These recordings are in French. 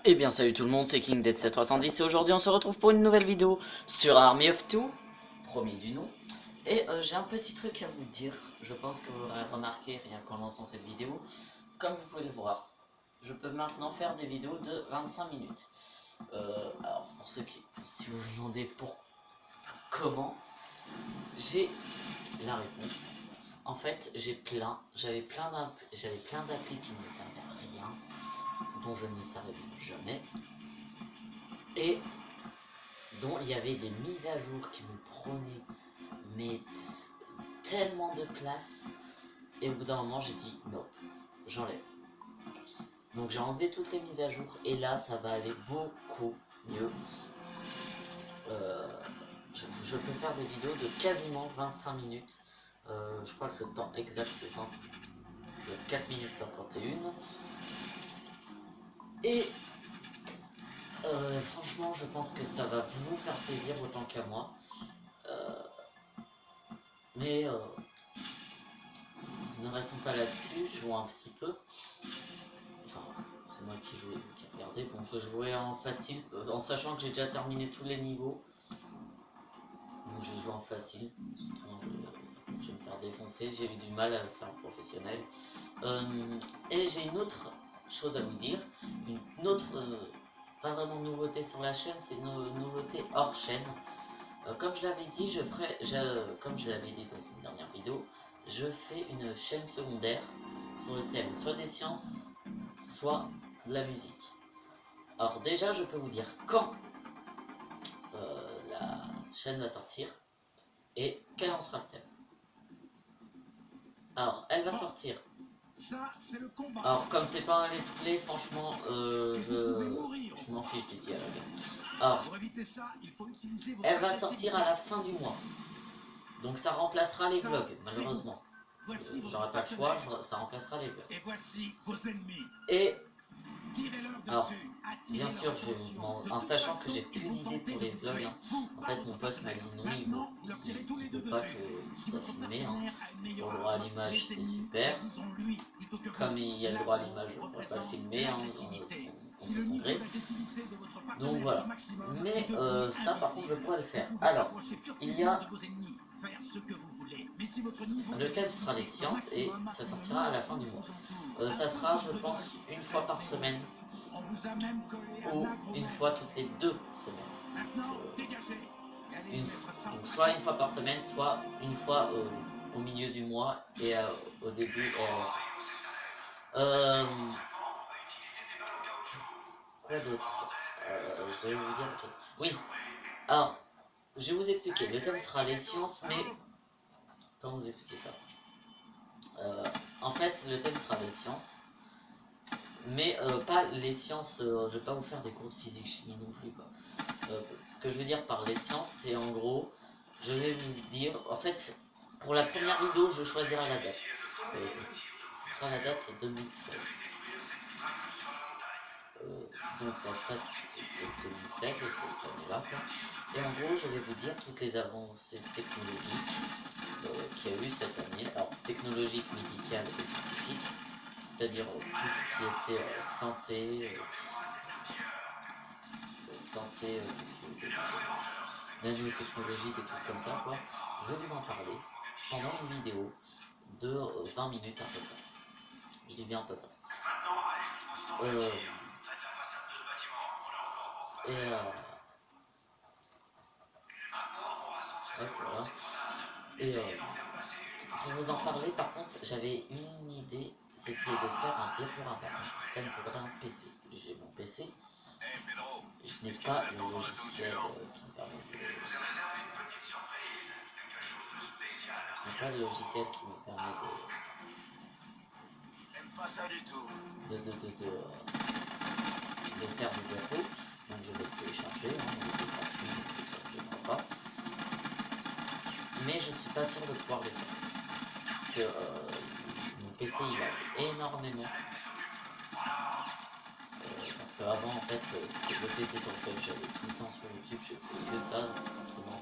Eh bien salut tout le monde, c'est KingDead770 et aujourd'hui on se retrouve pour une nouvelle vidéo sur Army of Two, premier du nom. Et j'ai un petit truc à vous dire, je pense que vous l'aurez remarqué rien qu'en lançant cette vidéo. Comme vous pouvez le voir, je peux maintenant faire des vidéos de 25 minutes. Alors pour ceux qui, si vous vous demandez comment, j'ai la réponse. En fait j'avais plein d'applis qui ne me servaient à rien, dont je ne servais jamais, et dont il y avait des mises à jour qui me prenaient mais tellement de place, et au bout d'un moment j'ai dit non, j'enlève. Donc j'ai enlevé toutes les mises à jour et là ça va aller beaucoup mieux. Je peux faire des vidéos de quasiment 25 minutes. Je crois que le temps exact c'est 4 minutes 51. Et franchement je pense que ça va vous faire plaisir autant qu'à moi. Mais ne restons pas là-dessus, jouons un petit peu. Enfin, c'est moi qui jouais, qui a regardé. Bon, je jouais en facile, en sachant que j'ai déjà terminé tous les niveaux. Donc j'ai joué en facile, sinon je vais me faire défoncer. J'ai eu du mal à faire en professionnel. Et j'ai une autre chose à vous dire, une autre, pas vraiment nouveauté sur la chaîne, c'est une nouveauté hors chaîne. Comme je l'avais dit, comme je l'avais dit dans une dernière vidéo, je fais une chaîne secondaire sur le thème soit des sciences, soit de la musique. Alors déjà, je peux vous dire quand la chaîne va sortir et quel en sera le thème. Alors, elle va sortir. Alors, comme c'est pas un let's play, franchement, je m'en fiche du dialogue. Alors, elle va sortir à la fin du mois. Donc ça remplacera les vlogs, malheureusement. J'aurai pas le choix, ça remplacera les vlogs. Et alors, bien sûr, en sachant que j'ai plus d'idées pour les vlogs, hein, en fait mon pote m'a dit non, il veut pas que ce soit filmé. Hein. Pour le droit à l'image, c'est super. Comme il y a le droit à l'image, je ne pourrais pas le filmer, hein, contre son gré. Donc voilà. Mais ça, par contre, je pourrais le faire. Alors, il y a... Le thème sera les sciences et ça sortira à la fin du mois. Ça sera, je pense, une fois par semaine ou une fois toutes les 2 semaines. Donc soit une fois par semaine, soit une fois au milieu du mois et au début et à la fin. Quoi d'autre? Je vais vous dire autre chose. Oui, alors, je vais vous expliquer. Le thème sera les sciences, mais... Comment vous expliquer ça? En fait, le thème sera les sciences, mais pas les sciences, je vais pas vous faire des cours de physique, chimie non plus, quoi. Ce que je veux dire par les sciences, c'est en gros, je vais vous dire, en fait, pour la première vidéo, je choisirai la date. Ce sera la date 2016. Donc la date de 2016, c'est cette année-là, quoi. Et en gros, je vais vous dire toutes les avancées technologiques qu'il y a eu cette année. Alors, technologiques, médicales et scientifiques, c'est-à-dire tout ce qui était santé, nanotechnologie, des trucs comme ça, quoi. Je vais vous en parler pendant une vidéo de 20 minutes à peu près. Je dis bien à peu près. Voilà. Et pour vous en parler, par contre, j'avais une idée, c'était de faire un diaporama. Ça me faudrait un PC. J'ai mon PC, je n'ai pas le logiciel qui me permet de... Je n'ai pas le logiciel qui me permet de faire du diapo. Donc je vais le télécharger, hein, il est gratuit, donc ça ne gênera pas. Mais je suis pas sûr de pouvoir le faire. Parce que mon PC il a énormément. Parce qu'avant en fait c'était le PC sur lequel j'allais tout le temps sur YouTube, je faisais que ça, donc forcément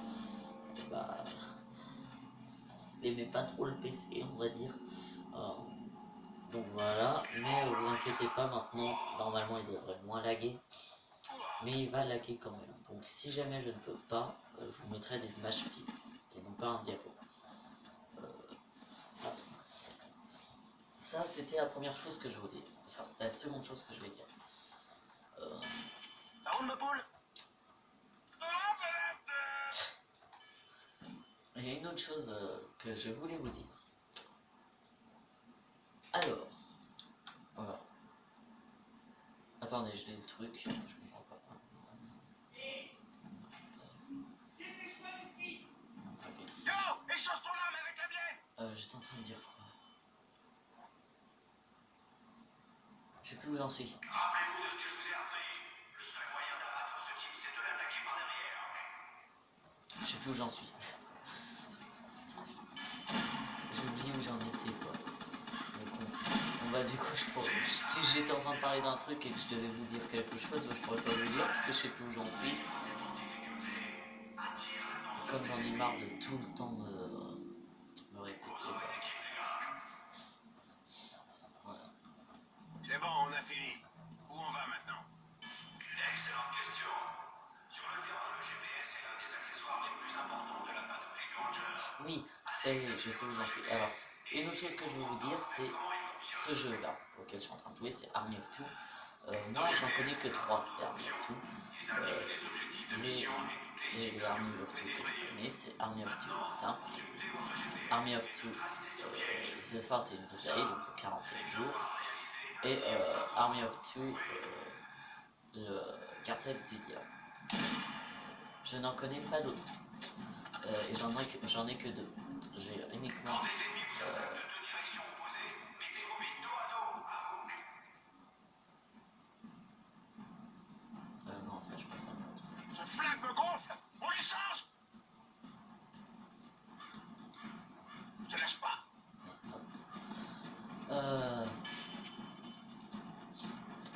j'aimais pas trop le PC on va dire. Donc voilà, mais vous inquiétez pas, maintenant, normalement il devrait moins laguer, mais il va laguer quand même. Donc si jamais je ne peux pas, je vous mettrai des images fixes, et non pas un diapo. Voilà. Ça c'était la première chose que je voulais, enfin c'était la seconde chose que je voulais dire. Ça roule ma poule? Il y a une autre chose que je voulais vous dire. Alors, voilà. Attendez, je lis le truc, je comprends pas. Okay. Yo, échange ton arme avec la mienne. J'étais en train de dire quoi? Je sais plus où j'en suis. Rappelez-vous de ce que je vous ai appris. Le seul moyen d'abattre ce type, c'est de l'attaquer par derrière. Je sais plus où j'en suis. J'ai oublié où j'en étais, quoi. Bon bah du coup, si j'étais en train de parler d'un truc et que je devais vous dire quelque chose, bah, je pourrais pas vous le dire parce que je sais plus où j'en suis. Comme j'en ai marre de tout le temps me répéter. Voilà. C'est bon, on a fini. Où on va maintenant? Excellente question. Sur le terrain, le GPS est l'un des accessoires les plus importants de la panoplie du Ranger. Oui, ça y est, je sais où j'en suis. Alors, une autre chose que je veux vous dire, c'est ce jeu-là auquel je suis en train de jouer, c'est Army of Two. Moi, j'en connais que 3 Army of Two. Les Army of Two que je connais, c'est Army of Two simple, Army of Two The 40th Day, donc le 40e jour, et Army of Two le cartel du diable. Je n'en connais pas d'autres. Et j'en ai que 2. J'ai uniquement non, en fait, je peux pas. Ce flingue me gonfle. On les change. Je te lâche pas.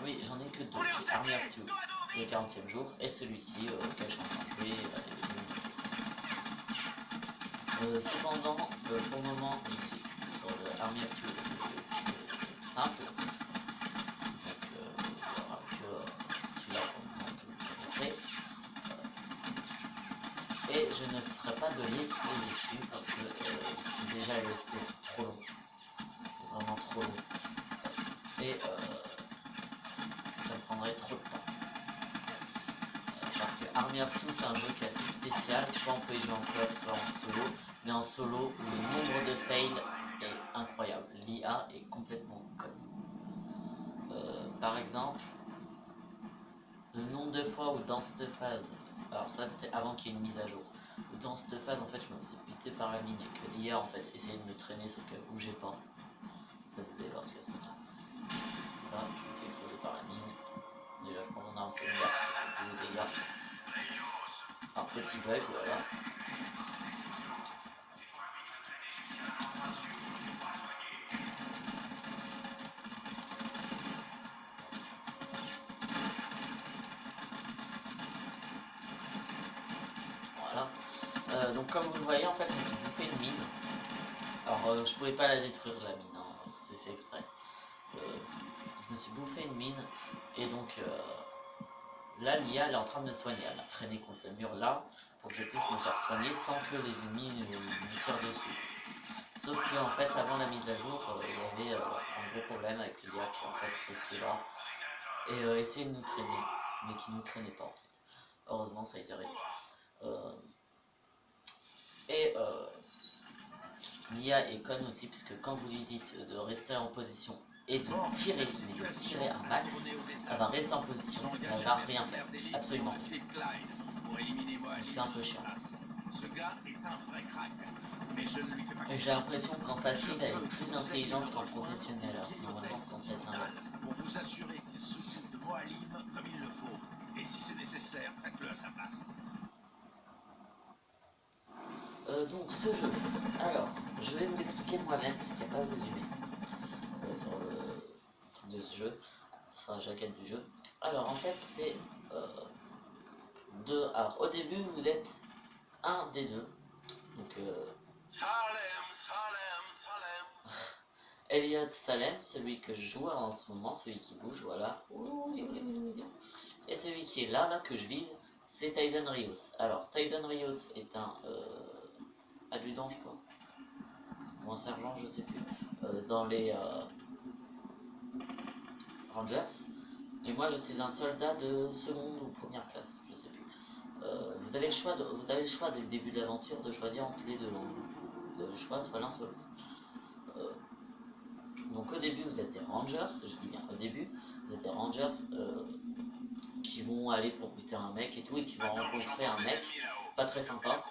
Oui, j'en ai que 2. J'ai Army of Two, le 40e jour, et celui-ci auquel je suis en train de jouer. Cependant, pour le moment, je suis sur le Army of Two simple. Donc, il n'y aura que celui-là pour le moment que je vais montrer. Et je ne ferai pas de let's play dessus parce que déjà les let's play sont trop longs. Vraiment trop long. Et ça me prendrait trop de temps. Parce que Army of Two c'est un jeu qui est assez spécial, soit on peut y jouer en coop, soit en solo. Mais en solo, le nombre de fails est incroyable. L'IA est complètement conne. Par exemple, le nombre de fois où dans cette phase, alors ça c'était avant qu'il y ait une mise à jour, où dans cette phase en fait je me faisais buter par la mine et que l'IA en fait essayait de me traîner sauf qu'elle bougeait pas. En fait, vous allez voir ce qui va se passer. Là, je me fais exploser par la mine. Déjà, je prends mon arme secondaire parce qu'elle fait plus de dégâts. Un petit bug, voilà. Voilà. Donc, comme vous le voyez, en fait, je me suis bouffé une mine. Alors, je pouvais pas la détruire, la mine, hein, c'est fait exprès. Je me suis bouffé une mine et donc là l'IA elle est en train de me soigner, elle m'a traîné contre le mur là pour que je puisse me faire soigner sans que les ennemis me tirent dessus. Sauf que en fait avant la mise à jour il y avait un gros problème avec l'IA qui en fait restait là et essayait de nous traîner, mais qui nous traînait pas en fait. Heureusement ça a été réglé. L'IA est conne aussi parce que quand vous lui dites de rester en position et de tirer, mais de tirer un max, elle va rester en position, mais elle va rien faire, absolument rien. Donc c'est un peu chiant. Et j'ai l'impression qu'en facile elle est plus intelligente qu'en professionnel, alors normalement c'est censé être l'inverse. Pour vous assurer qu'il s'occupe de Moalim comme il le faut. Et si c'est nécessaire, faites-le à sa place. Donc ce jeu, alors je vais vous l'expliquer moi-même parce qu'il n'y a pas de résumé sur le truc de ce jeu, sur la jaquette du jeu. Alors en fait c'est deux. Alors au début vous êtes un des deux, donc Salem, Salem, Salem. Elliot Salem, celui que je joue en ce moment, celui qui bouge, voilà. Et celui qui est là que je vise, c'est Tyson Rios. Alors, Tyson Rios est un adjudant, je crois, ou un sergent, je sais plus, dans les Rangers. Et moi, je suis un soldat de seconde ou première classe, je sais plus. Vous avez le choix dès le début de l'aventure de choisir entre les deux. Vous avez le choix, soit l'un soit l'autre. Donc au début, vous êtes des Rangers, je dis bien au début, vous êtes des Rangers qui vont aller pour buter un mec et tout, et qui vont rencontrer un mec pas très sympa,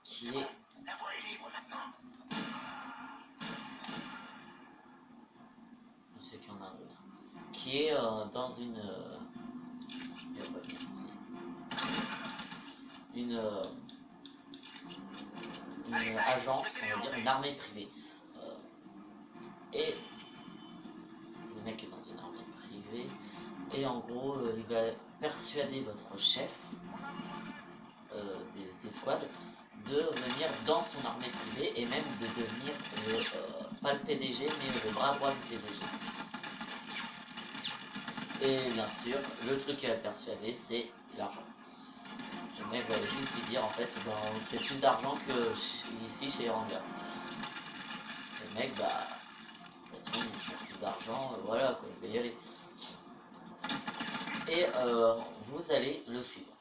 qui est... Je sais qu'il y en a un autre. Qui est dans une... une agence, on va dire une armée privée. Et le mec est dans une armée privée, et en gros, il va persuader votre chef des squads de venir dans son armée privée et même de devenir pas le PDG mais le bras droit du PDG. Et bien sûr, le truc qui va le persuader, c'est l'argent. Le mec va juste lui dire en fait, ben, on se fait plus d'argent que ici chez les Rangers. Le mec, bah tiens, il se fait plus d'argent, voilà quoi, je vais y aller. Et vous allez le suivre.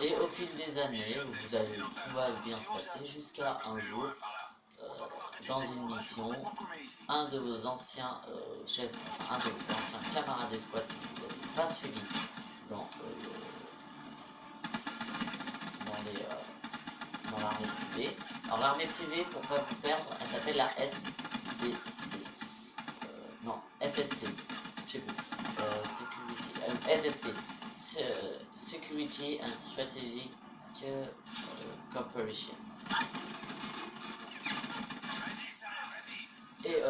Et au fil des années, tout va bien se passer jusqu'à un jour, dans une mission, un de vos anciens chefs, un de vos anciens camarades d'escouade que vous n'avez pas suivi dans l'armée privée. Alors l'armée privée, pour pas vous perdre, elle s'appelle la SDC. Non, SSC, je sais plus. SSC, Security and Strategic Cooperation. Et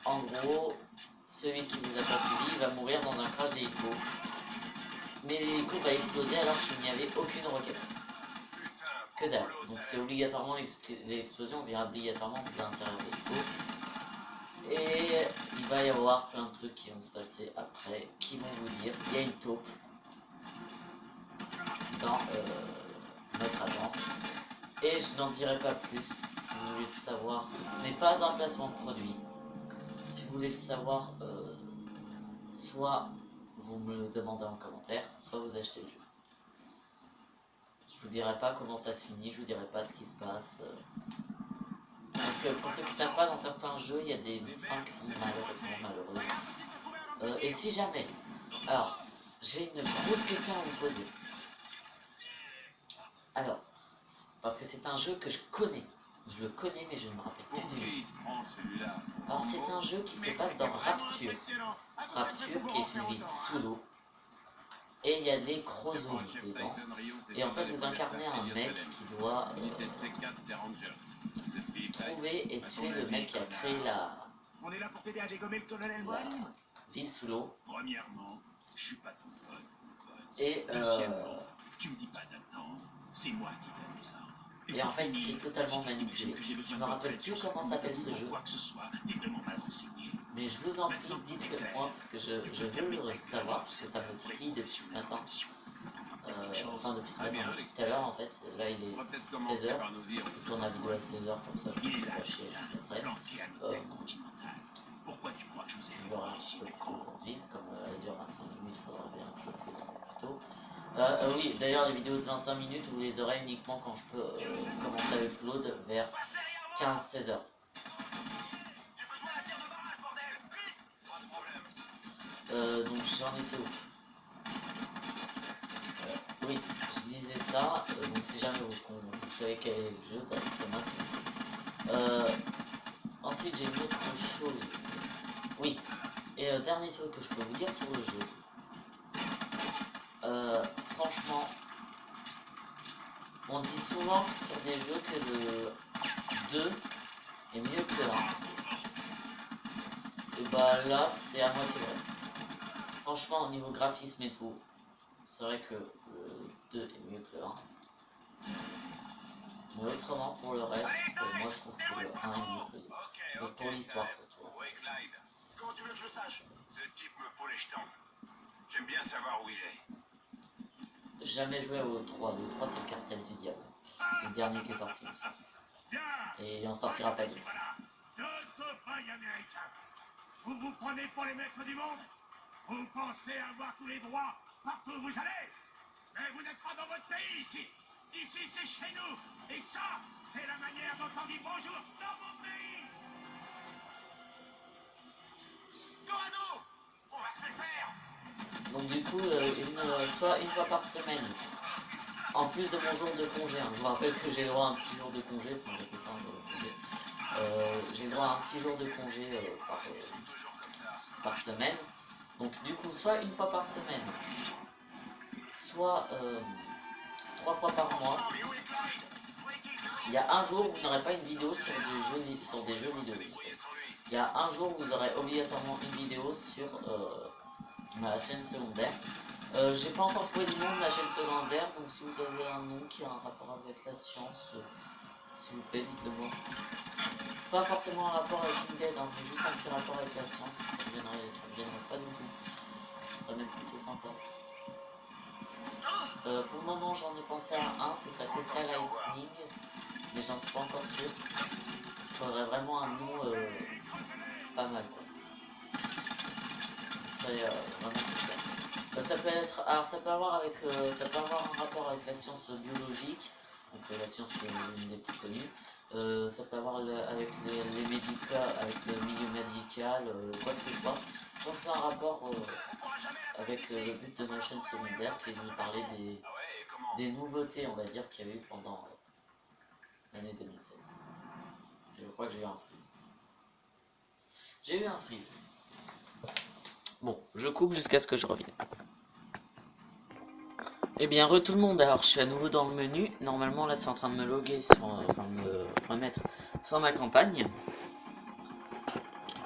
en gros, celui qui vous a pas suivi, il va mourir dans un crash d'hélico. Mais l'hélico va exploser alors qu'il n'y avait aucune roquette. Que dalle. Donc c'est obligatoirement, l'explosion vient obligatoirement de l'intérieur de l'hélico. Et il va y avoir plein de trucs qui vont se passer après, qui vont vous dire, il y a une taupe dans notre agence. Et je n'en dirai pas plus, si vous voulez le savoir. Ce n'est pas un placement de produit. Si vous voulez le savoir, soit vous me le demandez en commentaire, soit vous achetez le jeu. Je vous dirai pas comment ça se finit, je vous dirai pas ce qui se passe. Parce que pour ceux qui ne savent pas, dans certains jeux, il y a des fins qui sont malheureuses. Et si jamais... Alors, j'ai une grosse question à vous poser. Alors, parce que c'est un jeu que je connais. Je le connais, mais je ne me rappelle plus du nom. Alors, c'est un jeu qui se passe dans Rapture. Rapture, qui est une ville sous l'eau. Et il y a les chromosomes dedans. Et en fait, vous incarnez un mec qui doit trouver et tuer le mec qui a créé la ville sous l'eau. Et et en fait, c'est totalement manipulé. Je me rappelle plus comment s'appelle ce jeu. Mais je vous en prie, dites-le moi, parce que je veux le savoir, parce que ça me titille depuis ce matin. Enfin, depuis ce matin, depuis tout à l'heure en fait. Là, il est 16h. Je tourne la vidéo à 16h, comme ça je me fais pas chier juste après. Je verrai un petit peu plus tôt aujourd'hui, comme elle dure 25 minutes, il faudra bien que je le plus tôt. Oui, d'ailleurs, les vidéos de 25 minutes, vous les aurez uniquement quand je peux commencer à upload vers 15-16 heures. Donc j'en étais où? Oui, je disais ça, donc si jamais vous savez quel est le jeu, bah dites-moi si. Ensuite j'ai une autre chose. Oui, et dernier truc que je peux vous dire sur le jeu. Franchement, on dit souvent sur des jeux que le 2 est mieux que le 1. Et bah là c'est à moitié vrai. Franchement, au niveau graphisme et tout, c'est vrai que le 2 est mieux que le 1. Mais autrement, pour le reste, moi je trouve que le 1 est mieux que le 2. Mais pour l'histoire surtout. Ouais, Clyde. Comment tu veux que je le sache? Ce type me faut les jetons. J'aime bien savoir où il est. Jamais joué au 3. Le 3 c'est le cartel du diable. C'est le dernier qui est sorti aussi. Et il en sortira pas d'autres. Vous vous prenez pour les maîtres du monde? Vous pensez avoir tous les droits partout où vous allez? Mais vous n'êtes pas dans votre pays ici. Ici c'est chez nous. Et ça, c'est la manière dont on dit bonjour dans mon pays. Dorado, on va se le faire. Donc du coup, soit une fois par semaine, en plus de mon jour de congé, hein. Je vous rappelle que j'ai le droit à un petit jour de congé, enfin j'ai fait ça un jour de congé. J'ai le droit à un petit jour de congé par semaine. Donc du coup, soit une fois par semaine, soit 3 fois par mois. Il y a un jour où vous n'aurez pas une vidéo sur des jeux vidéo. Justement. Il y a un jour où vous aurez obligatoirement une vidéo sur ma chaîne secondaire. J'ai pas encore trouvé le nom de ma chaîne secondaire, donc si vous avez un nom qui a un rapport avec la science, s'il vous plaît, dites-le moi. Pas forcément un rapport avec une dead, hein, mais juste un petit rapport avec la science, ça me viendrait pas du tout. Ça serait même plutôt sympa. Pour le moment, j'en ai pensé à un, ce serait Tesla Lightning, mais j'en suis pas encore sûr. Il faudrait vraiment un nom pas mal, quoi. Ce serait vraiment super. Ça peut être, alors ça peut avoir un rapport avec la science biologique, donc la science qui est l'une des plus connues. Ça peut avoir avec les médicats, avec le milieu médical, quoi que ce soit. Donc c'est un rapport avec le but de ma chaîne secondaire qui est de vous parler des nouveautés, on va dire, qu'il y a eu pendant l'année 2016. Et je crois que j'ai eu un freeze. J'ai eu un freeze. Bon, je coupe jusqu'à ce que je revienne. Eh bien, tout le monde, alors je suis à nouveau dans le menu. Normalement, là, c'est en train de me loguer, enfin, me remettre sur ma campagne.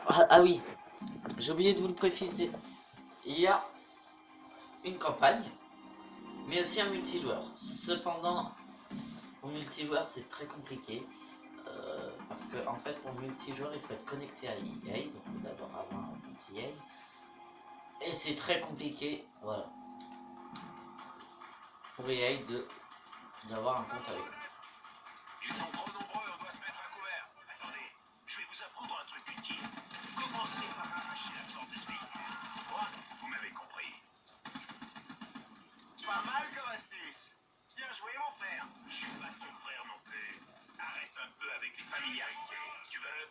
Ah oui, j'ai oublié de vous le préciser. Il y a une campagne, mais aussi un multijoueur. Cependant, pour multijoueur, c'est très compliqué. Parce que, en fait, pour le multijoueur, il faut être connecté à EA. Donc, il faut d'abord avoir un compte EA. Et c'est très compliqué, voilà. Pour EA d'avoir un compte avec eux. Ils sont trop nombreux, on doit se mettre à couvert. Attendez, je vais vous apprendre un truc utile. Commencez par arracher la porte de ce véhicule. Moi, vous m'avez compris. Pas mal comme astuce. Bien joué, mon frère. Je suis pas ton frère non plus. Arrête un peu avec les familiarités. Tu veux?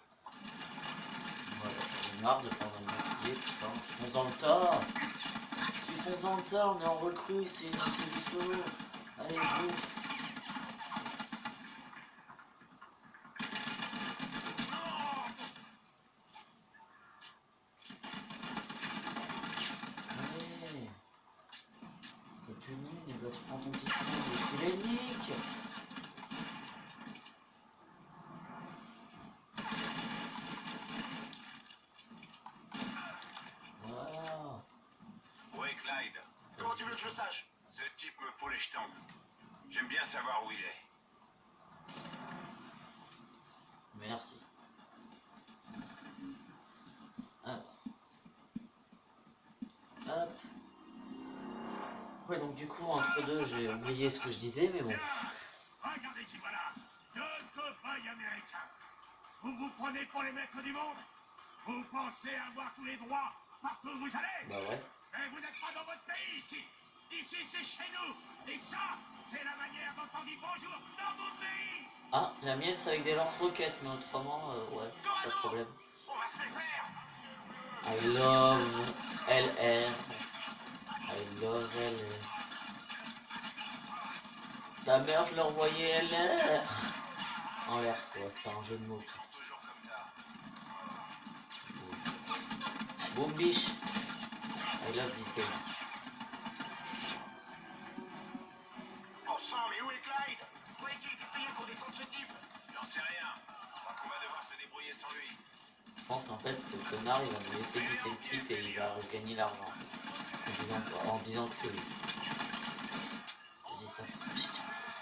Voilà, j'en ai marre de prendre un bouclier, putain, tu fonces dans le tas. Tu fonces dans le tas, on est en recrue, c'est du solo. Allez, bouffe. Allez. T'es plus nul, et bah tu prends ton petit fou et tu les niques. Voilà. Ouais, Clyde. Comment tu veux que je le sache? Ce type me faut les jetons. J'aime bien savoir où il est. Merci. Alors. Hop. Ouais, donc du coup, entre deux, j'ai oublié ce que je disais, mais bon. Regardez qui voilà. Deux cow-boys américains. Vous vous prenez pour les maîtres du monde? Vous pensez avoir tous les droits partout où vous allez? Bah ouais. Mais vous n'êtes pas dans votre pays ici. Ici c'est chez nous. Et ça, c'est la manière dont on dit bonjour dans mon pays. Ah, la mienne c'est avec des lance-roquettes, mais autrement, ouais, pas de problème. On va se le faire. I love LR. I love LR. Ta mère, je l'ai envoyé LR. En l'air, quoi, c'est un jeu de mots. Toujours comme ça. Boom biche. I love this game. Oh sang, mais où est Clyde? Où est-il été payé pour descendre ce type? J'en sais rien. Je crois qu'on va devoir se débrouiller sans lui. Je pense qu'en fait, ce connard, il va me laisser buter le type et il va regagner l'argent. En disant que c'est lui. Je dis ça parce que j'ai déjà fait ça.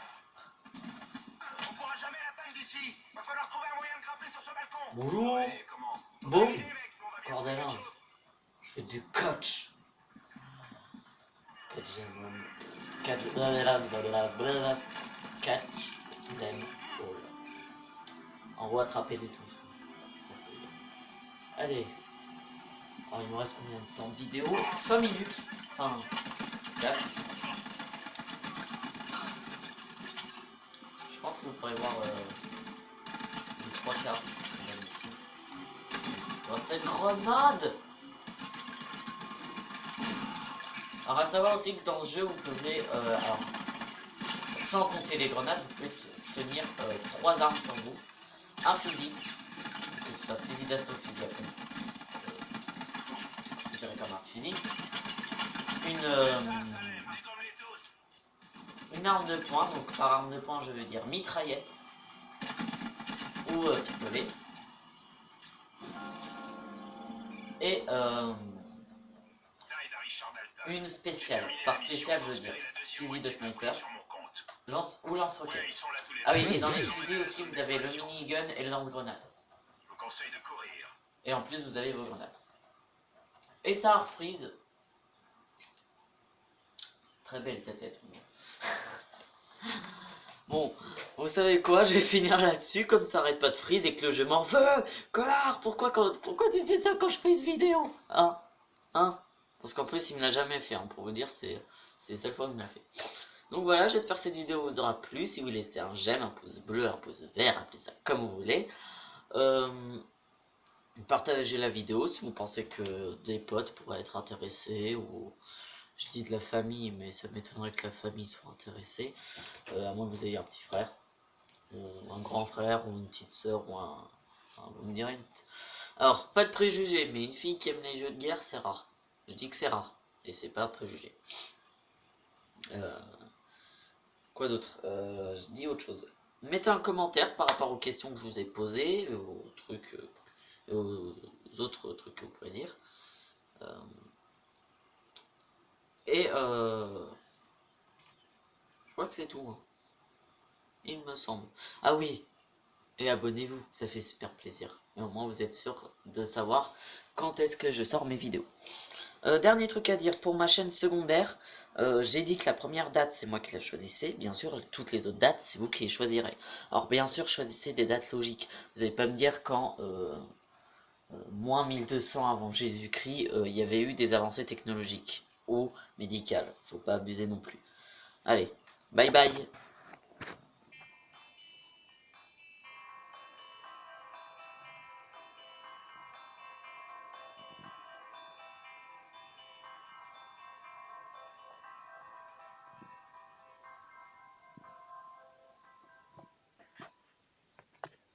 On pourra Bonjour. Boum. Cordelin. Je fais du coach. Catch them all. En gros, attrapez-les tous. Ça, c'est bien. Allez. Alors, il me reste combien de temps de vidéo? 5 minutes. Enfin, 4. Je pense que vous pourrez voir les 3 quarts ici. Oh, cette grenade! Alors, à savoir aussi que dans le jeu, vous pouvez, alors, sans compter les grenades, vous pouvez tenir 3 armes sur vous. Un fusil, que ce soit fusil d'assaut, fusil à pompe, c'est considéré comme un fusil. Une arme de poing, donc par arme de poing je veux dire mitraillette ou pistolet. Et une spéciale, par spéciale je veux dire fusil de sniper ou lance-roquette. Ah oui, et dans les fusils aussi vous avez le minigun et le lance-grenade. Et en plus vous avez vos grenades. Et ça refreeze. Très belle ta tête. Bon, vous savez quoi, je vais finir là-dessus, comme ça arrête pas de freeze et que le jeu m'en veut. Connard, pourquoi tu fais ça quand je fais une vidéo? Hein? Parce qu'en plus il me l'a jamais fait, hein, pour vous dire, c'est la seule fois qu'il me l'a fait. Donc voilà, j'espère que cette vidéo vous aura plu. Si vous laissez un j'aime, un pouce bleu, un pouce vert, appelez ça comme vous voulez. Partagez la vidéo si vous pensez que des potes pourraient être intéressés, ou je dis de la famille, mais ça m'étonnerait que la famille soit intéressée, à moins que vous ayez un petit frère, ou un grand frère, ou une petite soeur, ou vous me direz. Alors, pas de préjugés, mais une fille qui aime les jeux de guerre, c'est rare. Je dis que c'est rare, et c'est pas préjugé. Quoi d'autre? Je dis autre chose. Mettez un commentaire par rapport aux questions que je vous ai posées, aux trucs, aux autres trucs que vous pouvez dire. Et je crois que c'est tout, hein. Il me semble. Ah oui, et abonnez-vous, ça fait super plaisir. Et au moins vous êtes sûr de savoir quand est-ce que je sors mes vidéos. Dernier truc à dire, pour ma chaîne secondaire, j'ai dit que la première date c'est moi qui la choisissais. Bien sûr, toutes les autres dates c'est vous qui les choisirez. Alors bien sûr, choisissez des dates logiques. Vous n'allez pas me dire quand moins 1200 avant Jésus-Christ il y avait eu des avancées technologiques ou médicales. Faut pas abuser non plus. Allez, bye bye.